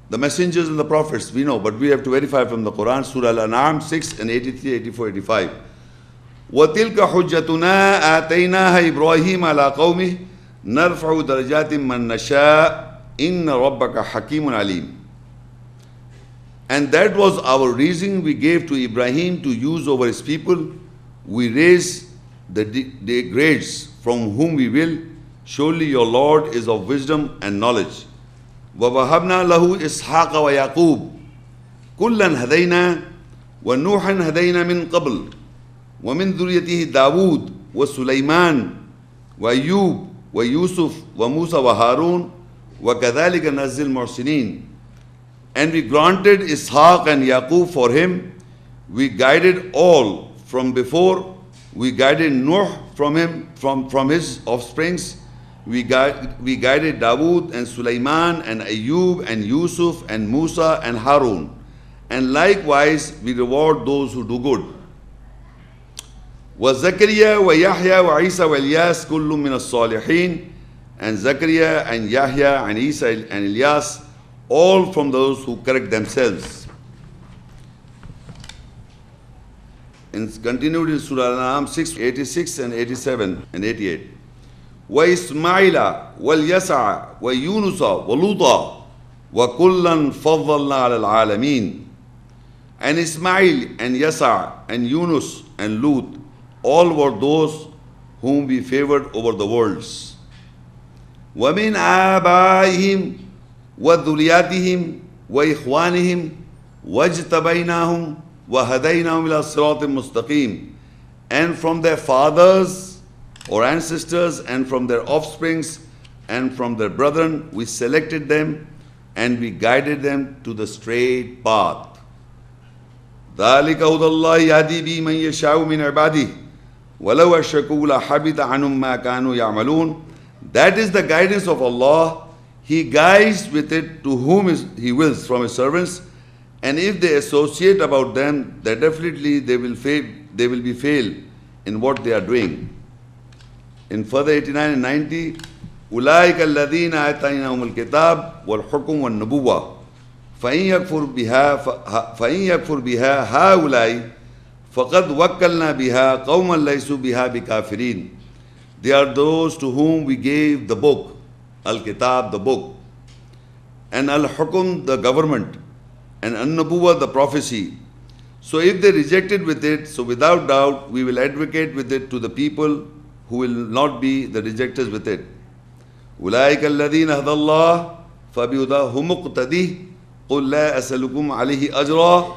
the messengers and the prophets, we know, but we have to verify from the Quran, Surah Al-An'am 6 and 83, 84, 85. وَتِلْكَ حُجَّتُنَا آتَيْنَاهَا إِبْرَاهِيمَ عَلَىٰ قَوْمِهِ نَرْفَعُ دَرَجَاتٍ مَّن نَّشَاءُ إِنَّ رَبَّكَ حَكِيمٌ عَلِيمٌ. And that was our reason we gave to Ibrahim to use over his people. We raise the grades from whom we will. Surely your Lord is of wisdom and knowledge. وَوَهَبْنَا لَهُ إِسْحَاقَ وَيَعْقُوبَ كُلًّا هَدَيْنَا وَنُوحًا هَدَيْنَا مِن قَبْلُ وَمِن ذُرِّيَّتِهِ دَاوُودَ وَسُلَيْمَانَ وَأَيُّوبَ وَيُوسُفَ وَمُوسَى وَهَارُونَ وَكَذَلِكَ نَجْزِي الْمُحْسِنِينَ. And we granted Ishaq and Yaqub for him. We guided all from before. We guided Nuh from him, from his offsprings. We guided Dawood and Sulaiman and Ayub and Yusuf and Musa and Harun. And likewise we reward those who do good. وَزَكَرِيَا وَيَحْيَا وَعِيسَى وَإِلْيَاسَ كُلٌّ مِّنَ الصَّالِحِينَ. And Zakaria and Yahya and Isa and Ilyas, all from those who correct themselves. And continued in Surah Al-An'am 6, 86 and 87 and 88. وَإِسْمَعِيلَ وَالْيَسَعَ وَيُونُسَ وَلُوطَ وَكُلًّا فَضَّلْنَا عَلَى الْعَالَمِينَ. And Ismail and Yasa and Yunus and Lut, all were those whom we favored over the worlds. وَمِنْ آبَائِهِمْ وَذُرِّيَّاتِهِمْ وَإِخْوَانِهِمْ وَاجْتَبَيْنَاهُمْ وَهَدَيْنَاهُمْ إِلَىٰ صِرَاطٍ مُسْتَقِيمٍ. And from their fathers or ancestors and from their offsprings and from their brethren, we selected them and we guided them to the straight path. ذَلِكَ هُدَى اللَّهِ يَهْدِي بِهِ مَن يَشَاءُ مِنْ عِبَادِهِ وَلَوْ أَشْرَكُوا لَحَبِطَ عَنْهُم مَّا كَانُوا يَعْمَلُونَ. That is the guidance of Allah. He guides with it to whom He wills from His servants. And if they associate about them, then definitely they will be fail in what they are doing. In further 89 and 90, أُولَٰئِكَ الَّذِينَ آتَيْنَاهُمُ الْكِتَابَ وَالْحُكْمَ وَالنُّبُوَّةَ فَإِن يَكْفُرْ بِهَا هَؤُلَاءِ فَقَدْ وَكَّلْنَا بِهَا قَوْمًا لَيْسُوا بِهَا بِكَافِرِينَ. They are those to whom we gave the book, Al-Kitab, the book, and Al-Hukum, the government, and An-Nubuwwah, the prophecy. So if they rejected with it, so without doubt we will advocate with it to the people who will not be the rejectors with it. أُولَٰئِكَ الَّذِينَ هَدَى اللَّهُ فَبِهُدَاهُ مُقْتَدِهِ قُلْ لَا أَسْأَلُكُمْ عَلَيْهِ أَجْرًا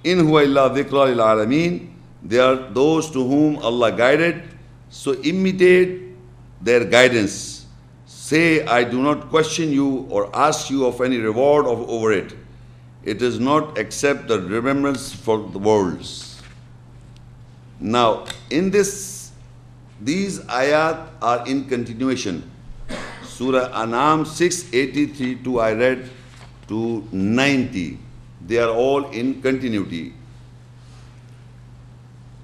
إِنْ هُوَ إِلَّا ذِكْرًا لِلْعَالَمِينَ. They are those to whom Allah guided, so imitate their guidance. Say, I do not question you or ask you of any reward over it. It is not except the remembrance for the worlds. Now, in these ayat are in continuation. Surah Anam 683 to I read to 90. They are all in continuity.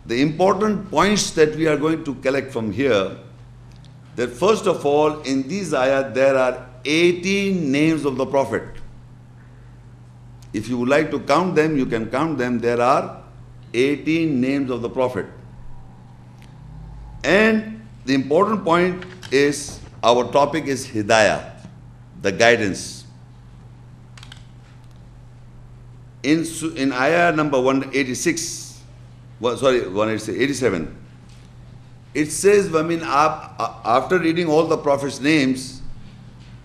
The important points that we are going to collect from here, that first of all, in these ayat there are 18 names of the Prophet. If you would like to count them, you can count them. There are 18 names of the Prophet. And the important point is, our topic is Hidayah, the guidance. In ayah number 186, 187, it says, after reading all the Prophet's names,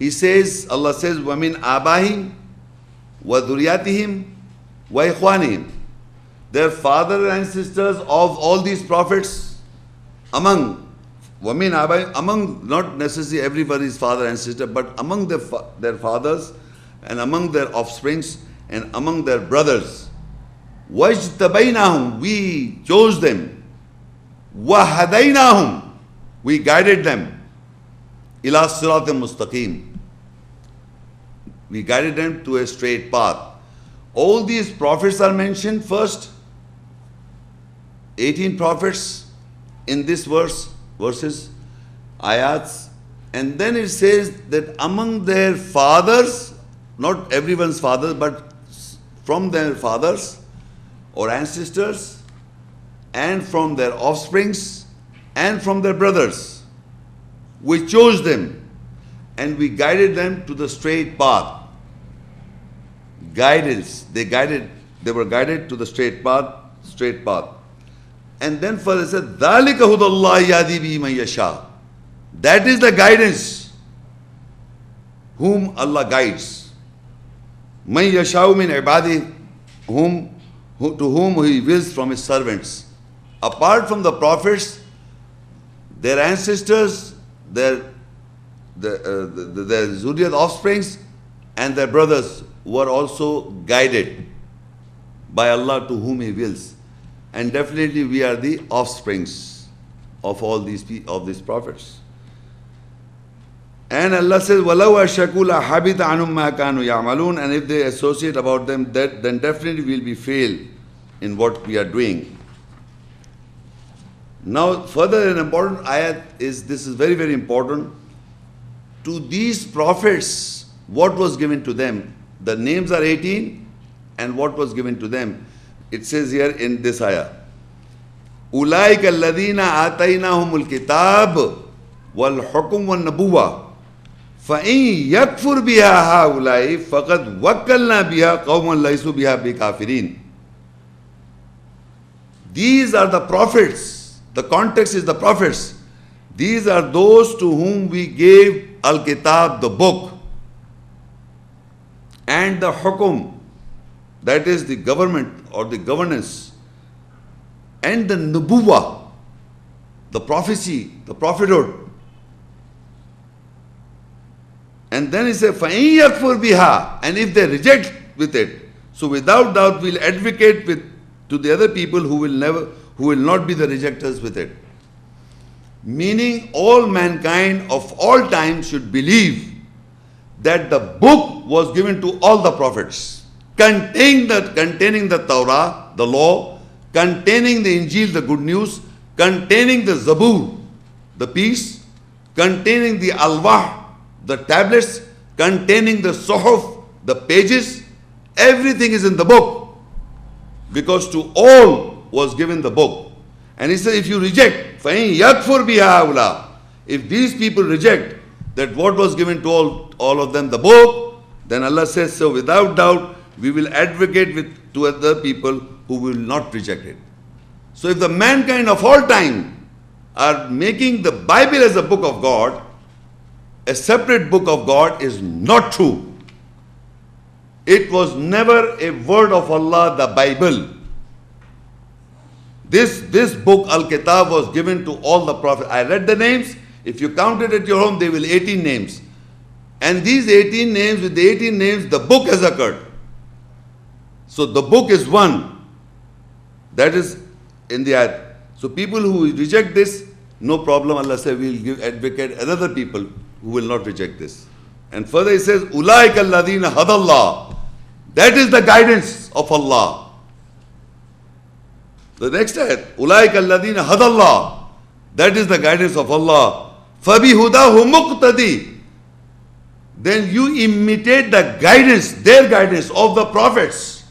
Allah says, وَمِنْ آبَائِهِمْ وَذُرِّيَّاتِهِمْ وَإِخْوَانِهِمْ. Their fathers and sisters of all these prophets, among not necessarily everybody's father and sister, but among their fathers and among their offsprings and among their brothers. وَاجْتَبَيْنَاهُمْ, we chose them. وَهَدَيْنَاهُمْ, we guided them. إِلَى صِرَاطٍ مُسْتَقِيمٍ, we guided them to a straight path. All these prophets are mentioned first, 18 prophets in this verses, ayats, and then it says that among their fathers not everyone's fathers, but from their fathers or ancestors, and from their offsprings, and from their brothers. We chose them, and we guided them to the straight path. Guidance. They were guided to the straight path. And then further it said, ذَلِكَ هُدَى اللَّهِ يَهْدِي بِهِ مَن يَشَاءُ. That is the guidance whom Allah guides. مَن يَشَاءُ مِنْ عِبَادِهِ, to whom He wills from His servants. Apart from the prophets, their ancestors, their zuriyat offsprings, and their brothers were also guided by Allah to whom He wills. And definitely we are the offsprings of all these prophets. And Allah says, وَلَوْ أَشْرَكُوا لَحَبِطَ عَنْهُمْ مَا كَانُوا يَعْمَلُونَ. And if they associate about them, then definitely we will be failed in what we are doing. Now, further an important ayat is, this is very, very important. To these prophets, what was given to them? The names are 18, and what was given to them? It says here in this ayah, أُولَٰئِكَ الَّذِينَ آتَيْنَاهُمُ الْكِتَابَ وَالْحُكْمَ وَالنَّبُوَّةَ فَإِن يَكْفُرْ بِهَا هَؤُلَاءِ فَقَدْ وَكَّلْنَا بِهَا قَوْمًا لَيْسُوا بِهَا بِكَافِرِينَ. These are the prophets. The context is the prophets. These are those to whom we gave Al-Kitab, the book, and the Hukum, that is the government or the governance, and the Nubuwah, the prophecy, the prophethood. And then he said, فَإِن يَكْفُرْ بِهَا. And if they reject with it, so without doubt we'll advocate to the other people who will not be the rejectors with it. Meaning all mankind of all time should believe that the book was given to all the prophets, containing the Torah, the law, containing the Injil, the good news, containing the Zabur, the peace, containing the Alwah, the tablets, containing the Suhuf, the pages. Everything is in the book, because to all was given the book. And he said, if you reject, فَإِن يَكْفُرْ بِهَا هَؤُلَاءِ, if these people reject that what was given to all of them, the book, then Allah says, so without doubt we will advocate to other people who will not reject it. So if the mankind of all time are making the Bible as a book of God, a separate book of God, is not true. It was never a word of Allah, the Bible. This book, Al-Kitab, was given to all the prophets. I read the names. If you count it at your home, they will 18 names. And these 18 names, with the 18 names, the book has occurred. So the book is one. That is in the ayat. So people who reject this, no problem. Allah said, we will advocate another people who will not reject this. And further he says, أُولَٰئِكَ الَّذِينَ هَدَى اللَّهُ. That is the guidance of Allah. The next ayat, أُولَٰئِكَ الَّذِينَ هَدَى اللَّهُ. That is the guidance of Allah. فَبِهُدَاهُ مُقْتَدِي. Then you imitate the guidance, their guidance of the prophets.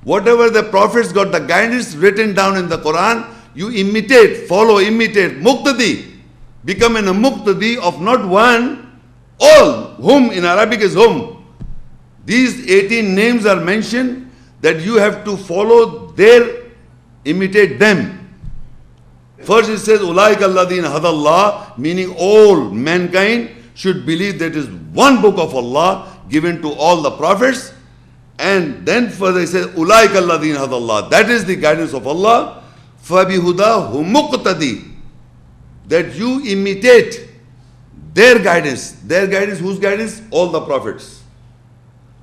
Whatever the prophets got, the guidance written down in the Quran, you imitate, follow, imitate. Muqtadi. Become a muqtadi of not one, all. Whom in Arabic is whom. These 18 names are mentioned that you have to follow imitate them. First it says, أُولَٰئِكَ الَّذِينَ هَدَى اللَّهُ, meaning all mankind should believe that is one book of Allah given to all the prophets. And then further it says, أُولَٰئِكَ الَّذِينَ هَدَى اللَّهُ. That is the guidance of Allah. فَبِهُدَاهُ مُقْتَدِي. That you imitate their guidance. Their guidance, whose guidance? All the prophets.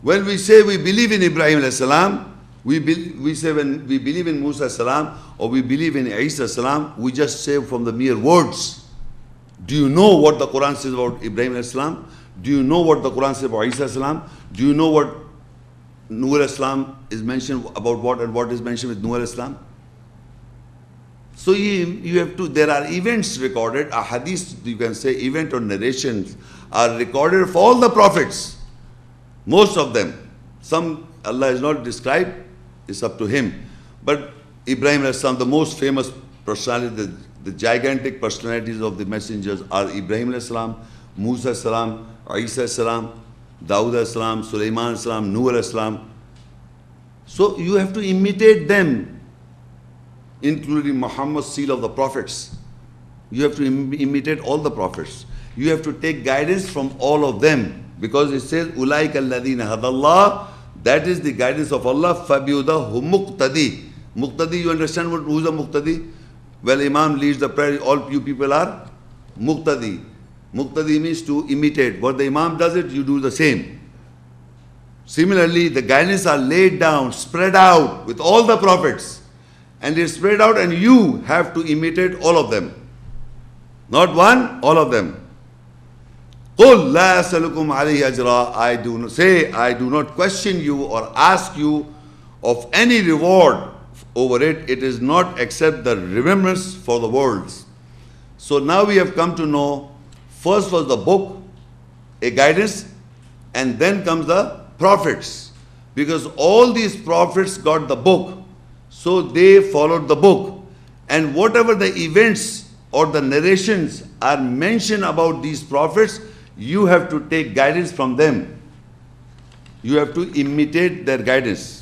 When we say we believe in Ibrahim alayhi salam, we say when we believe in Musa salam or we believe in Isa salam, we just say from the mere words. Do you know what the Quran says about Ibrahim alayhi salam? Do you know what the Quran says about Isa salam? Do you know what Nuh alayhi salam is mentioned about, what and what is mentioned with Nuh alayhi salam? So you have to, there are events recorded, a hadith, you can say event or narrations are recorded for all the prophets. Most of them. Some Allah has not described, it's up to Him. But Ibrahim alayhi salam, the most famous personality, the gigantic personalities of the messengers are Ibrahim alayhi salam, Musa alayhi salam, Isa alayhi salam, Dawud alayhi salam, Sulaiman alayhi salam, Nuh alayhi salam. So you have to imitate them, including Muhammad's seal of the prophets. You have to imitate all the prophets. You have to take guidance from all of them, because it says, Ulaika alladhina hadallah, that is the guidance of Allah, fabiudahu muqtadi. Muqtadi, you understand who's a muqtadi? Well, Imam leads the prayer, all you people are muqtadi. Muqtadi means to imitate. What the Imam does it, you do the same. Similarly, the guidance are laid down, spread out with all the prophets. And it's spread out and you have to imitate all of them. Not one, all of them. قُلْ لَا أَسْأَلُكُمْ عَلَيْهِ أَجْرًا, I do not question you or ask you of any reward over it. It is not except the remembrance for the worlds. So now we have come to know, first was the book, a guidance, and then comes the prophets. Because all these prophets got the book, so they followed the book. And whatever the events or the narrations are mentioned about these prophets, you have to take guidance from them. You have to imitate their guidance.